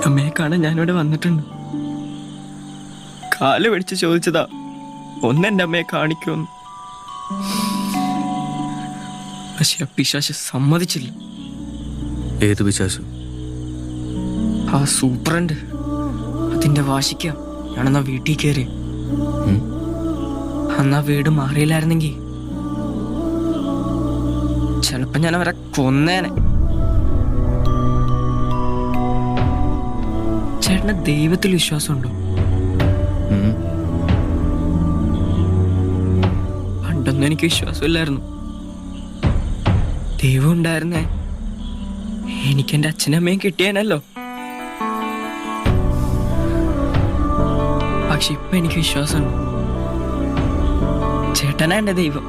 അമ്മയെ കാണാൻ ഞാനിവിടെ വന്നിട്ടുണ്ട്. കാല് പിടിച്ച് ചോദിച്ചതാ ഒന്നെന്റെ അമ്മയെ കാണിക്കുമെന്ന്. പക്ഷെ ആ പിശാച് സമ്മതിച്ചില്ല. ഏത് പിശാച്? ആ സൂപ്രണ്ട്. അതിന്റെ വാശിക്ക ഞാനെന്നാ വീട്ടിൽ കയറി. അന്നാ വീട് മാറിയില്ലായിരുന്നെങ്കിൽ ചിലപ്പോ ഞാൻ അവരെ കൊന്നേനെ. ചേട്ടന് ദൈവത്തിൽ വിശ്വാസമുണ്ടോ? പണ്ടൊന്നും എനിക്ക് വിശ്വാസമില്ലായിരുന്നു. ദൈവം ഉണ്ടായിരുന്നേ എനിക്ക് എന്റെ അച്ഛനും അമ്മയും കിട്ടിയാനല്ലോ. പക്ഷെ ഇപ്പൊ എനിക്ക് വിശ്വാസമുണ്ട്. ചേട്ടനാ എന്റെ ദൈവം.